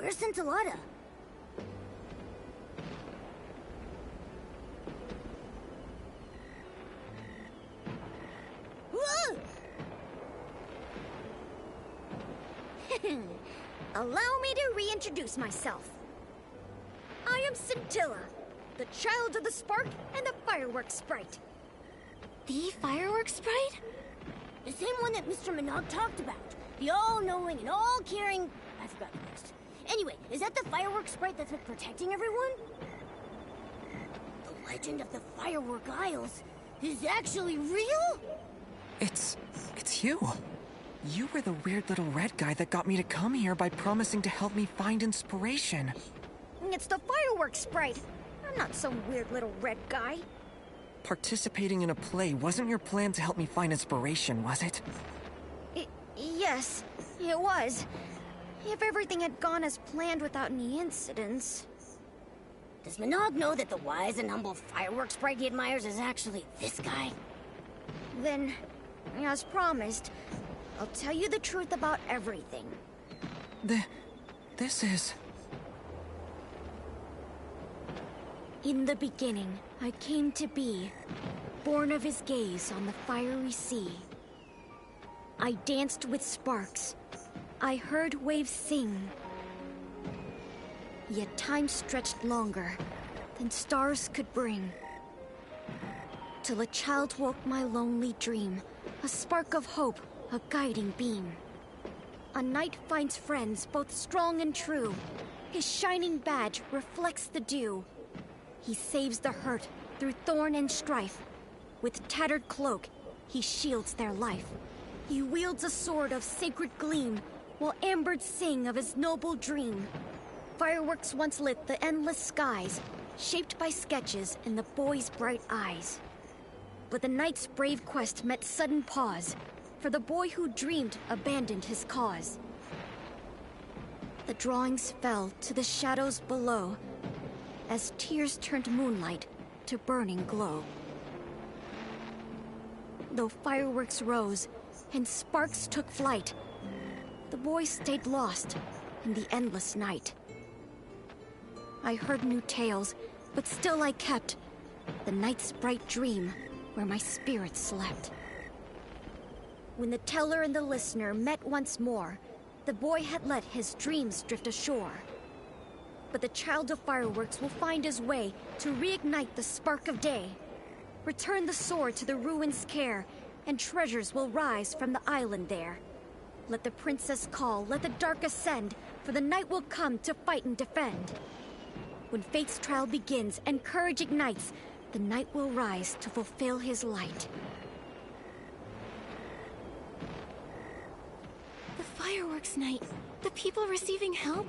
Where's Scintillata? Allow me to reintroduce myself. I am Scintilla, the child of the spark and the fireworks sprite. The fireworks sprite? The same one that Mr. Minogue talked about. The all-knowing and all-caring... I forgot the rest. Anyway, is that the fireworks sprite that's been protecting everyone? The legend of the Firework Isles is actually real? It's you. You were the weird little red guy that got me to come here by promising to help me find inspiration. It's the fireworks sprite. I'm not some weird little red guy. Participating in a play wasn't your plan to help me find inspiration, was it? Yes, it was. If everything had gone as planned without any incidents. Does Minogue know that the wise and humble fireworks sprite he admires is actually this guy? Then, as promised, I'll tell you the truth about everything. This is... In the beginning, I came to be, born of his gaze on the fiery sea. I danced with sparks. I heard waves sing. Yet time stretched longer than stars could bring. Till a child woke my lonely dream, a spark of hope, a guiding beam. A knight finds friends both strong and true. His shining badge reflects the dew. He saves the hurt through thorn and strife. With tattered cloak, he shields their life. He wields a sword of sacred gleam, while ambirds sing of his noble dream. Fireworks once lit the endless skies, shaped by sketches in the boy's bright eyes. But the knight's brave quest met sudden pause, for the boy who dreamed abandoned his cause. The drawings fell to the shadows below, as tears turned moonlight to burning glow. Though fireworks rose and sparks took flight, the boy stayed lost in the endless night. I heard new tales, but still I kept the night's bright dream where my spirit slept. When the teller and the listener met once more, the boy had let his dreams drift ashore. But the child of fireworks will find his way to reignite the spark of day. Return the sword to the ruins' care, and treasures will rise from the island there. Let the princess call, let the dark ascend, for the night will come to fight and defend. When fate's trial begins and courage ignites, the night will rise to fulfill his light. The fireworks night, the people receiving help,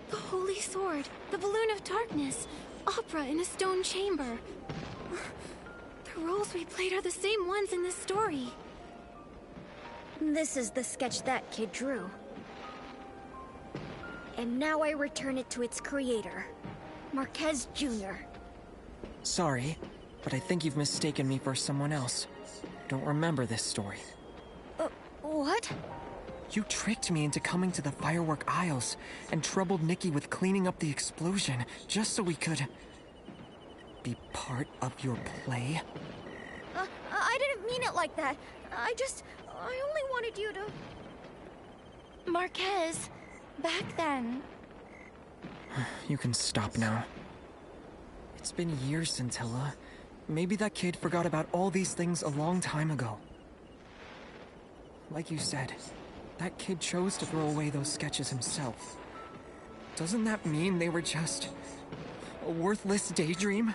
the holy sword, the balloon of darkness, opera in a stone chamber. The roles we played are the same ones in this story. This is the sketch that kid drew. And now I return it to its creator, Marquez Jr. Sorry, but I think you've mistaken me for someone else. Don't remember this story. What? You tricked me into coming to the Firework Isles and troubled Nikki with cleaning up the explosion just so we could... be part of your play? I didn't mean it like that. I only wanted you to... Marquez, back then. You can stop now. It's been years, Scintilla. Maybe that kid forgot about all these things a long time ago. Like you said, that kid chose to throw away those sketches himself. Doesn't that mean they were just a worthless daydream?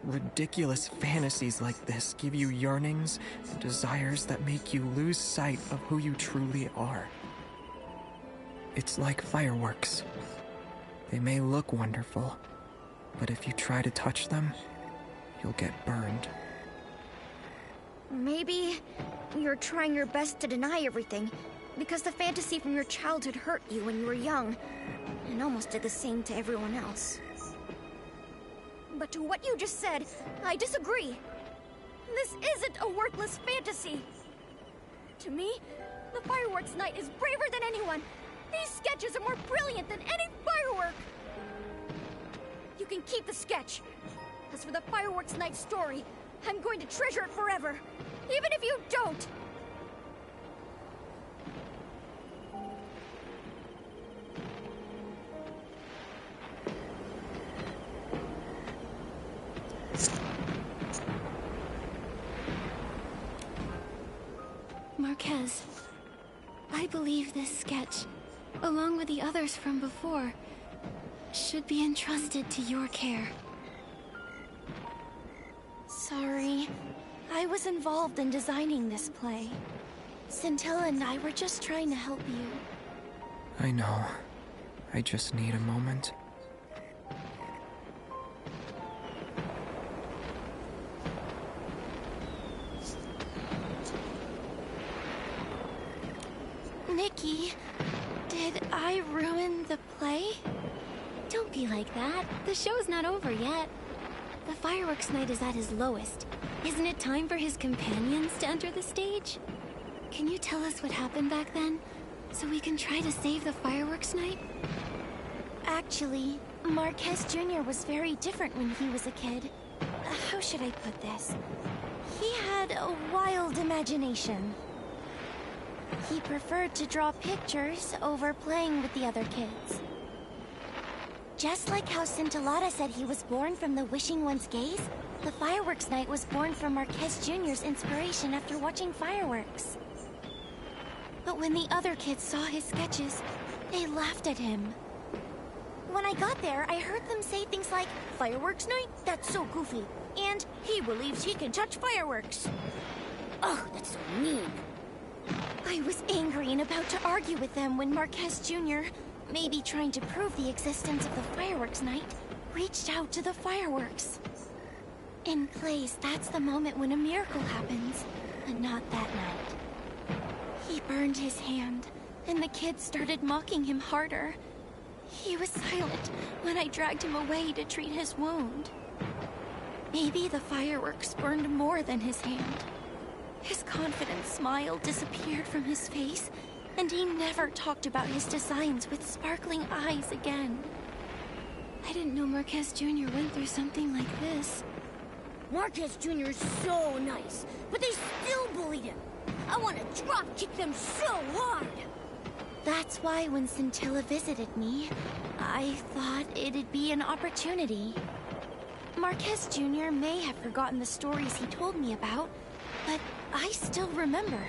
Ridiculous fantasies like this give you yearnings and desires that make you lose sight of who you truly are. It's like fireworks. They may look wonderful, but if you try to touch them, you'll get burned. Maybe you're trying your best to deny everything, because the fantasy from your childhood hurt you when you were young, and almost did the same to everyone else. But to what you just said, I disagree. This isn't a worthless fantasy. To me, the fireworks night is braver than anyone, These sketches are more brilliant than any firework! You can keep the sketch. As for the fireworks night story, I'm going to treasure it forever, even if you don't! Marquez, I believe this sketch, along with the others from before, should be entrusted to your care. Sorry. I was involved in designing this play. Scintilla and I were just trying to help you. I know. I just need a moment. Nikki, did I ruin the play? Don't be like that. The show's not over yet. The fireworks night is at his lowest. Isn't it time for his companions to enter the stage? Can you tell us what happened back then, so we can try to save the fireworks night? Actually, Marquez Jr. was very different when he was a kid. How should I put this? He had a wild imagination. He preferred to draw pictures over playing with the other kids. Just like how Scintillata said he was born from the Wishing One's gaze, the fireworks night was born from Marquez Jr.'s inspiration after watching fireworks. But when the other kids saw his sketches, they laughed at him. When I got there, I heard them say things like, "Fireworks night? That's so goofy." And, "He believes he can touch fireworks." Oh, that's so mean. I was angry and about to argue with them when Marquez Jr., maybe trying to prove the existence of the fireworks night, reached out to the fireworks. In plays, that's the moment when a miracle happens, but not that night. He burned his hand, and the kids started mocking him harder. He was silent when I dragged him away to treat his wound. Maybe the fireworks burned more than his hand. His confident smile disappeared from his face, and he never talked about his designs with sparkling eyes again. I didn't know Marquez Jr. went through something like this. Marquez Jr. is so nice, but they still bullied him. I want to drop kick them so hard. That's why when Scintilla visited me, I thought it'd be an opportunity. Marquez Jr. may have forgotten the stories he told me about, but I still remember.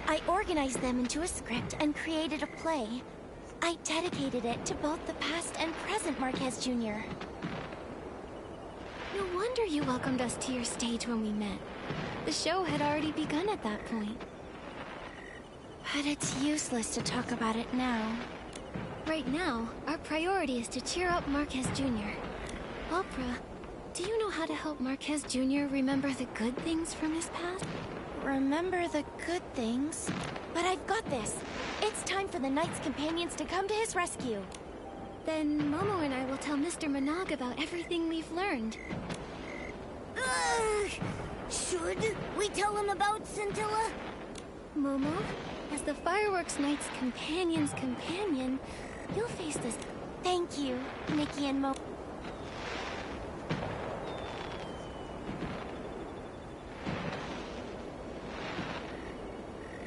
I organized them into a script and created a play. I dedicated it to both the past and present Marquez Jr. No wonder you welcomed us to your stage when we met. The show had already begun at that point. But it's useless to talk about it now. Right now, our priority is to cheer up Marquez Jr. Opera, do you know how to help Marquez Jr. remember the good things from his past? Remember the good things? But I've got this. It's time for the Knight's companions to come to his rescue. Then Momo and I will tell Mr. Managa about everything we've learned. Should we tell him about Scintilla? Momo, as the fireworks night's companion's companion, you'll face this. Thank you, Nikki and Momo.